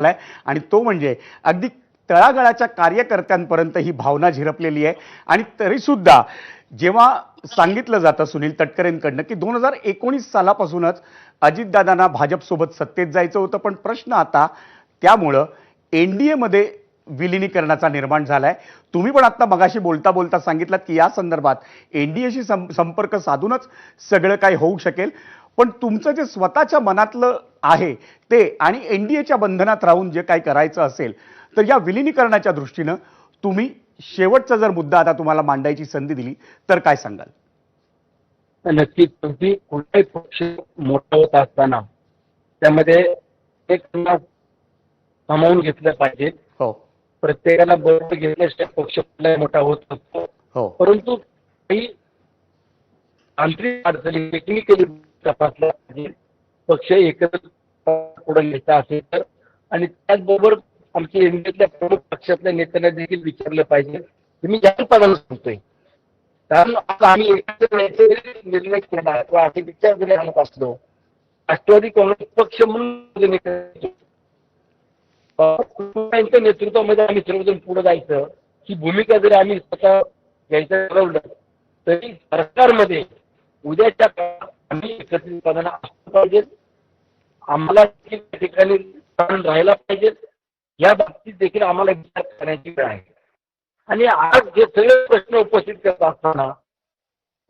झालाय आणि तो म्हणजे अगदी तळागाळाच्या कार्यकर्त्यांपर्यंत ही भावना झिरपलेली आहे। आणि तरी सुद्धा जेव्हा सांगितलं जातं सुनील तटकरेंकडनं की 2019 सालापासूनच अजितदादांना भाजपसोबत सत्तेत जायचं होतं, पण प्रश्न आता त्यामुळं एनडीए मध्ये विलिनीकरणाचा निर्माण झालाय। तुम्ही पण आता मगाशी बोलता बोलता सांगितलं की या संदर्भात एनडीएशी संपर्क साधूनच सगळं काही होऊ शकेल, पण तुमचं जे स्वतःच्या मनातलं आहे ते आणि एनडीएच्या बंधनात राहून जे काही करायचं असेल तर या विलिनीकरणाच्या दृष्टीनं तुम्ही शेवटचा जर मुद्दा आता तुम्हाला मांडायची संधी दिली तर काय सांगाल? नक्कीच तुम्ही कोणताही पक्ष मोठा होत असताना त्यामध्ये एक सामावून घेतलं पाहिजे। हो प्रत्येकाला बरोबर घेतल्याशिवाय पक्ष कुठलाही मोठा होत असतो, हो परंतु काही तांत्रिक अडचणी टेक्निकली तपासल्या पाहिजे पक्ष एकत्र पुढे घ्यायचा असेल तर। आणि त्याचबरोबर आमच्या एनडीएतल्या प्रमुख पक्षातल्या नेत्यांना देखील विचारलं पाहिजे की मी जाहीरपणाने सांगतोय, कारण आज आम्ही एकत्र निर्णय केला किंवा असे विचार जरी आणत असलो, राष्ट्रवादी काँग्रेस पक्ष म्हणून कुटुंबांच्या नेतृत्वामध्ये आम्ही सर्वजण पुढे जायचं ही भूमिका जरी आम्ही स्वतः घ्यायचं ठरवलं तरी सरकारमध्ये उद्याच्या काळात आम्ही एकत्रितपणाने असलं पाहिजे। आम्हाला त्या ठिकाणी राहायला पाहिजे, या बाबतीत देखील आम्हाला विचार करण्याची वेळ आहे। आणि आज जे सगळे प्रश्न उपस्थित करत असताना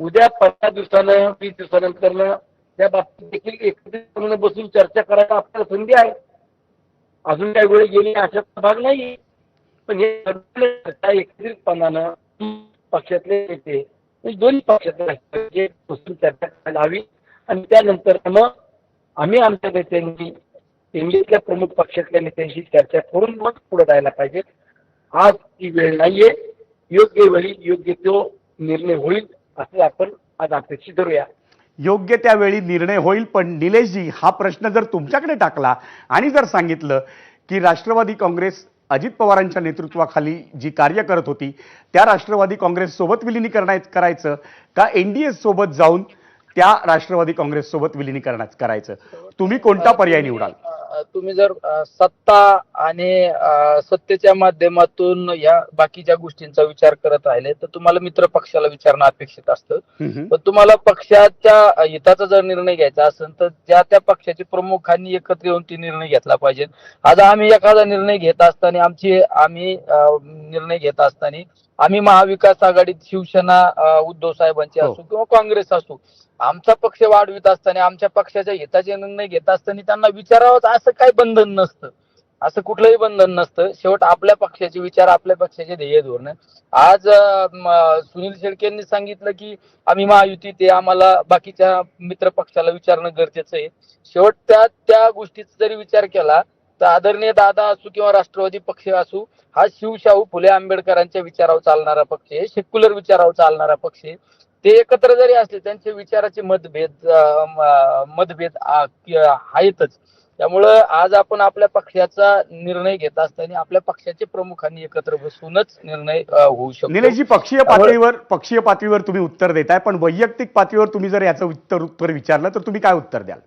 उद्या 15 दिवसानं 20 दिवसानंतर त्या बाबतीत देखील एकत्रितपणे बसून चर्चा करायला आपल्याला संधी आहे। अजून काही वेळ गेली अशाचा भाग नाही, पण हे एकत्रितपणानं पक्षातले नेते दोन्ही पक्षातले बसून चर्चा करायला हवी। आणि त्यानंतर मग आम्ही आमच्या नेत्यांनी एनडीएतल्या प्रमुख पक्षातल्या नेत्यांशी चर्चा करून मग पुढे जायला पाहिजे। आज ती वेळ नाहीये, योग्य वेळी योग्य तो निर्णय होईल असं आपण आज अपेक्षित धरूया। योग्य त्यावेळी निर्णय होईल, पण निलेशजी हा प्रश्न जर तुमच्याकडे टाकला आणि जर सांगितलं की राष्ट्रवादी काँग्रेस अजित पवारांच्या नेतृत्वाखाली जी कार्य करत होती त्या राष्ट्रवादी काँग्रेस सोबत विलिनीकरण करायचं का एनडीए सोबत जाऊन त्या राष्ट्रवादी काँग्रेस सोबत विलिनीकरण करायचं, तुम्ही कोणता पर्याय निवडाल? तुम्ही जर सत्ता आणि सत्तेच्या माध्यमातून या बाकीच्या गोष्टींचा विचार करत राहिले तर तुम्हाला मित्र पक्षाला विचारणं अपेक्षित असतं। पण तुम्हाला पक्षाच्या हिताचा जर निर्णय घ्यायचा असेल तर त्या पक्षाचे प्रमुखांनी एकत्र येऊन ती निर्णय घेतला पाहिजे। आज आम्ही एखादा निर्णय घेत असताना निर्णय घेत असताना आम्ही महाविकास आघाडीत शिवसेना उद्धव साहेबांची असो किंवा काँग्रेस असो, आमचा पक्ष वाढवित असताना आमच्या पक्षाच्या हिताचे निर्णय घेत असताना त्यांना विचारावं असं काही बंधन नसतं, असं कुठलंही बंधन नसतं। शेवट आपल्या पक्षाचे विचार, आपल्या पक्षाचे ध्येय धोरण। आज सुनील शेळकेंनी सांगितलं की आम्ही महायुतीत आहे, आम्हाला बाकीच्या मित्र पक्षाला विचारणं गरजेचं आहे। शेवट त्या गोष्टीचा जरी विचार केला तर आदरणीय दादा असो किंवा राष्ट्रवादी पक्ष असो हा शिवशाहू फुले आंबेडकरांच्या विचारावर चालणारा पक्ष आहे, सेक्युलर विचारावर चालणारा पक्ष आहे। ते एकत्र जरी असले त्यांचे विचाराचे मतभेद आहेतच। त्यामुळं आज आपण आपल्या पक्षाचा निर्णय घेत असताना आपल्या पक्षाचे प्रमुखांनी एकत्र बसूनच निर्णय होऊ शकतो। निलेशजी, पक्षीय पातळीवर तुम्ही उत्तर देताय, पण वैयक्तिक पातळीवर तुम्ही जर याचं उत्तर विचारलं तर तुम्ही काय उत्तर द्याल?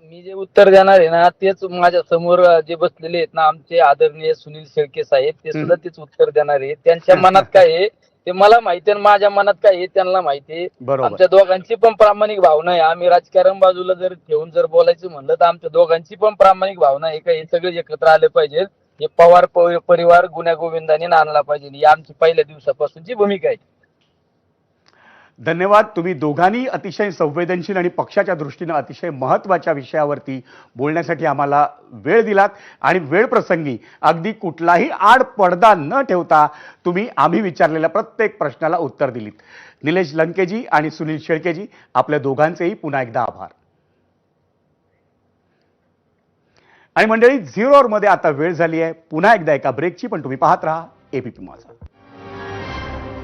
मी जे उत्तर देणार आहे ना तेच माझ्या समोर जे बसलेले आहेत ना आमचे आदरणीय सुनील शेळके साहेब, ते सुद्धा तेच उत्तर देणार आहे। त्यांच्या मनात काय आहे ते मला माहिती आहे, माझ्या मनात काय आहे त्यांना माहिती आहे। आमच्या दोघांची पण प्रामाणिक भावना आहे। आम्ही राजकारण बाजूला जर ठेवून जर बोलायचं म्हणलं तर आमच्या दोघांची पण प्रामाणिक भावना आहे का हे सगळे एकत्र आले पाहिजे, हे पवार परिवार गुण्या गोविंदाने आणला पाहिजे, ही आमची पहिल्या दिवसापासूनची भूमिका आहे। धन्यवाद। तुम्ही दोघांनी अतिशय संवेदनशील आणि पक्षाच्या दृष्टीने अतिशय महत्त्वाच्या विषयावरती बोलण्यासाठी आम्हाला वेळ दिलात आणि वेळ प्रसंगी अगदी कुठलाही आड पडदा न ठेवता तुम्ही आम्ही विचारलेल्या प्रत्येक प्रश्नाला उत्तर दिलीत। निलेश लंकेजी आणि सुनील शेळकेजी, आपल्या दोघांचेही पुन्हा एकदा आभार। आणि मंडळी, झिरो मध्ये आता वेळ झाली आहे पुन्हा एकदा एका ब्रेकची, पण तुम्ही पाहत राहा एबीपी माझा।